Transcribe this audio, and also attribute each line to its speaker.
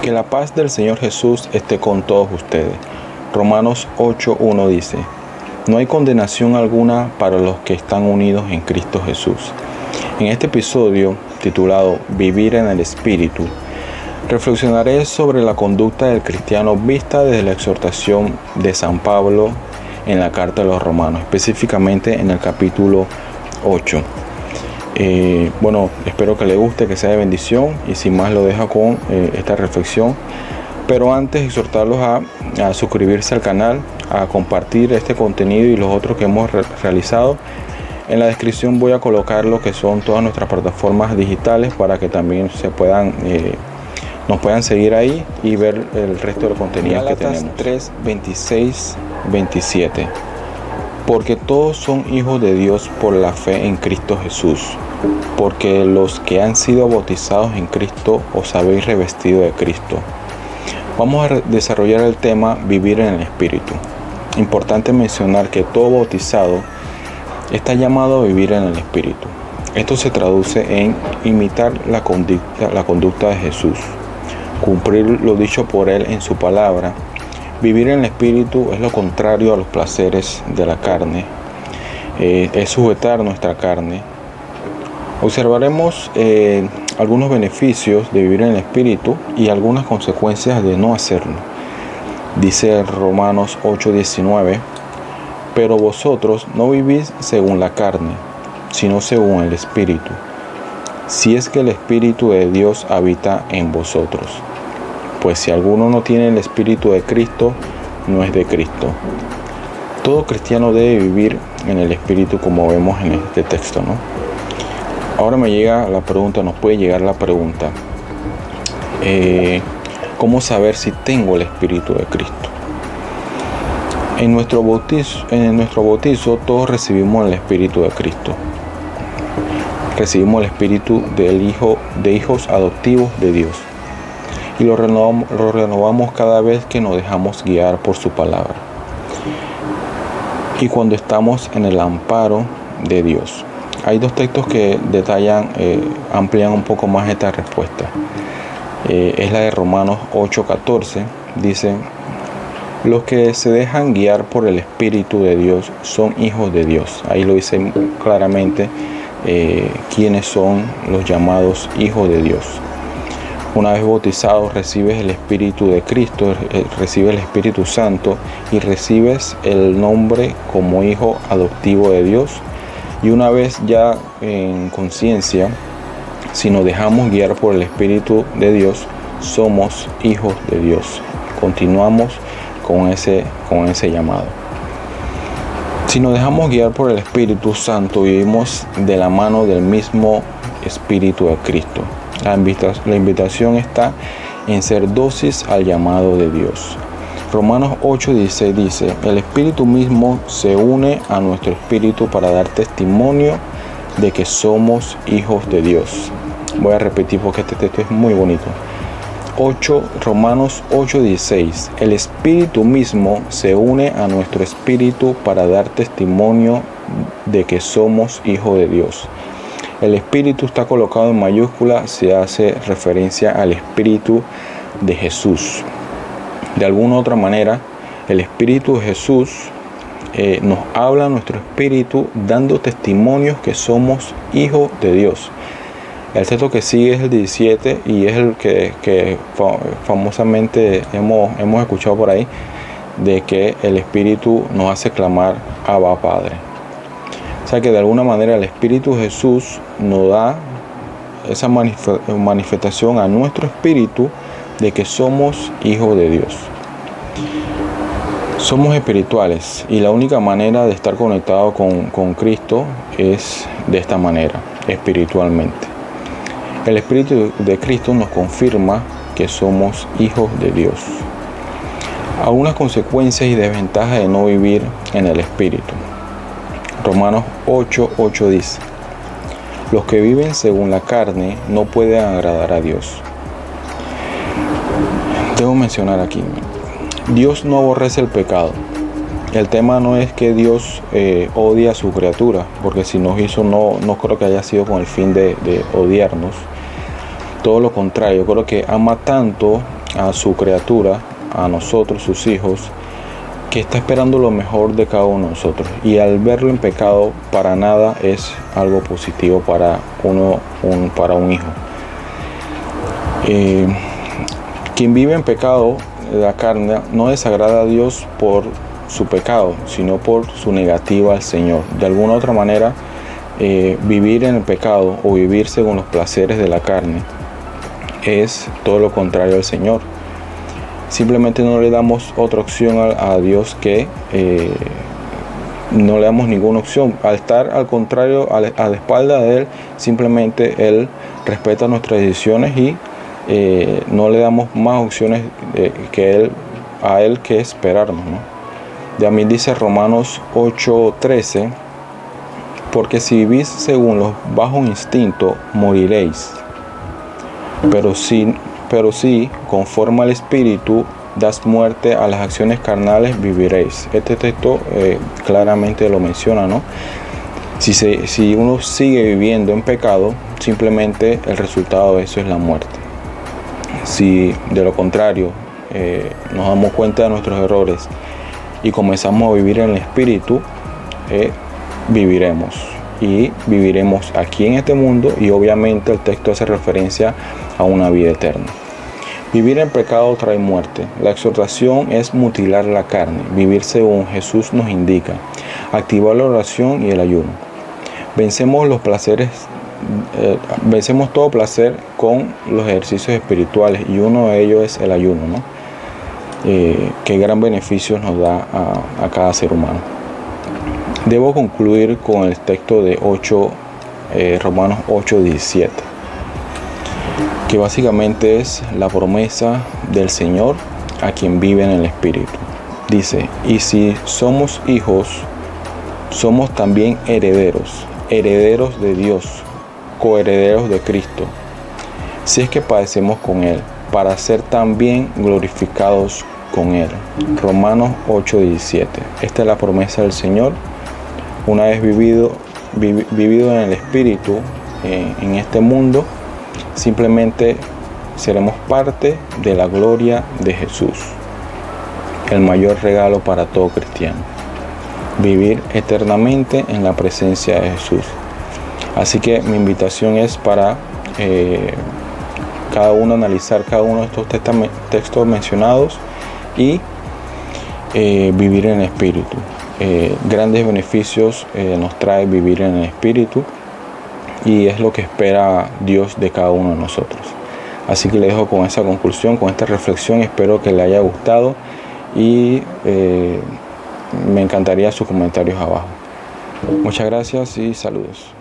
Speaker 1: Que la paz del Señor Jesús esté con todos ustedes. Romanos 8:1 dice: no hay condenación alguna para los que están unidos en Cristo Jesús. En este episodio, titulado Vivir en el Espíritu, reflexionaré sobre la conducta del cristiano vista desde la exhortación de San Pablo en la carta de los Romanos, específicamente en el capítulo 8. Espero que le guste, que sea de bendición, y sin más lo dejo con esta reflexión. Pero antes, exhortarlos a suscribirse al canal, a compartir este contenido y los otros que hemos realizado. En la descripción voy a colocar lo que son todas nuestras plataformas digitales para que también nos puedan seguir ahí y ver el resto del contenido que tenemos. 3, 26, 27. Porque todos son hijos de Dios por la fe en Cristo Jesús. Porque los que han sido bautizados en Cristo os habéis revestido de Cristo. Vamos a desarrollar el tema vivir en el Espíritu. Importante mencionar que todo bautizado está llamado a vivir en el Espíritu. Esto se traduce en imitar la conducta de Jesús, cumplir lo dicho por Él en su palabra. Vivir en el Espíritu es lo contrario a los placeres de la carne, es sujetar nuestra carne. Observaremos algunos beneficios de vivir en el Espíritu y algunas consecuencias de no hacerlo. Dice Romanos 8:19: pero vosotros no vivís según la carne, sino según el Espíritu, si es que el Espíritu de Dios habita en vosotros. Pues si alguno no tiene el Espíritu de Cristo, no es de Cristo. Todo cristiano debe vivir en el Espíritu, como vemos en este texto, ¿no? Ahora nos puede llegar la pregunta, ¿cómo saber si tengo el Espíritu de Cristo? En nuestro bautizo todos recibimos el Espíritu de Cristo. Recibimos el Espíritu de hijos adoptivos de Dios. Y lo renovamos cada vez que nos dejamos guiar por su palabra. Y cuando estamos en el amparo de Dios. Hay dos textos que amplían un poco más esta respuesta. Es la de Romanos 8:14. Dice: los que se dejan guiar por el Espíritu de Dios son hijos de Dios. Ahí lo dice claramente quiénes son los llamados hijos de Dios. Una vez bautizado, recibes el Espíritu de Cristo, recibes el Espíritu Santo y recibes el nombre como hijo adoptivo de Dios. Y una vez ya en conciencia, si nos dejamos guiar por el Espíritu de Dios, somos hijos de Dios. Continuamos con ese llamado. Si nos dejamos guiar por el Espíritu Santo, vivimos de la mano del mismo Espíritu de Cristo. La invitación está en ser dóciles al llamado de Dios. Romanos 8:16 dice: el Espíritu mismo se une a nuestro espíritu para dar testimonio de que somos hijos de Dios. Voy a repetir porque este texto es muy bonito. Romanos 8:16: el Espíritu mismo se une a nuestro espíritu para dar testimonio de que somos hijos de Dios. El Espíritu está colocado en mayúscula, se hace referencia al Espíritu de Jesús. De alguna otra manera, el Espíritu de Jesús nos habla a nuestro espíritu dando testimonios que somos hijos de Dios. El texto que sigue es el 17 y es el que famosamente hemos escuchado por ahí, de que el Espíritu nos hace clamar Abba Padre. O sea que de alguna manera el Espíritu de Jesús nos da esa manifestación a nuestro espíritu de que somos hijos de Dios. Somos espirituales y la única manera de estar conectados con Cristo es de esta manera, espiritualmente. El Espíritu de Cristo nos confirma que somos hijos de Dios. Algunas consecuencias y desventajas de no vivir en el Espíritu. Romanos 8:8 dice: los que viven según la carne no pueden agradar a Dios. Debo mencionar aquí, Dios no aborrece el pecado. El tema no es que Dios odia a su criatura, porque si nos hizo no creo que haya sido con el fin de odiarnos. Todo lo contrario, creo que ama tanto a su criatura, a nosotros, sus hijos, que está esperando lo mejor de cada uno de nosotros. Y al verlo en pecado, para nada es algo positivo para un hijo. Quien vive en pecado, la carne, no desagrada a Dios por su pecado, sino por su negativa al Señor. De alguna otra manera, vivir en el pecado o vivir según los placeres de la carne es todo lo contrario al Señor. Simplemente no le damos otra opción a Dios que no le damos ninguna opción. Al estar al contrario, a la espalda de Él, simplemente Él respeta nuestras decisiones y no le damos más opciones a Él que esperarnos, ¿no? También dice Romanos 8:13, porque si vivís según los bajos instintos, moriréis. Pero si conforme al Espíritu das muerte a las acciones carnales, viviréis. Este texto claramente lo menciona, ¿no? Si uno sigue viviendo en pecado, simplemente el resultado de eso es la muerte. Si de lo contrario nos damos cuenta de nuestros errores y comenzamos a vivir en el Espíritu, viviremos. Y viviremos aquí en este mundo, y obviamente el texto hace referencia a una vida eterna. Vivir en pecado trae muerte. La exhortación es mutilar la carne, vivir según Jesús nos indica, activar la oración y el ayuno. Vencemos todo placer con los ejercicios espirituales, y uno de ellos es el ayuno, ¿no? Que gran beneficio nos da a cada ser humano. Debo concluir con el texto de Romanos 8:17, que básicamente es la promesa del Señor a quien vive en el Espíritu. Dice: y si somos hijos, somos también herederos, herederos de Dios, coherederos de Cristo, si es que padecemos con Él, para ser también glorificados con Él. Romanos 8:17. Esta es la promesa del Señor. Una vez vivido en el Espíritu, en este mundo, simplemente seremos parte de la gloria de Jesús, el mayor regalo para todo cristiano, vivir eternamente en la presencia de Jesús. Así que mi invitación es para cada uno analizar cada uno de estos textos mencionados y vivir en el Espíritu. Grandes beneficios nos trae vivir en el Espíritu, y es lo que espera Dios de cada uno de nosotros. Así que le dejo con esa conclusión, con esta reflexión. Espero que le haya gustado, y me encantaría sus comentarios abajo. Muchas gracias y saludos.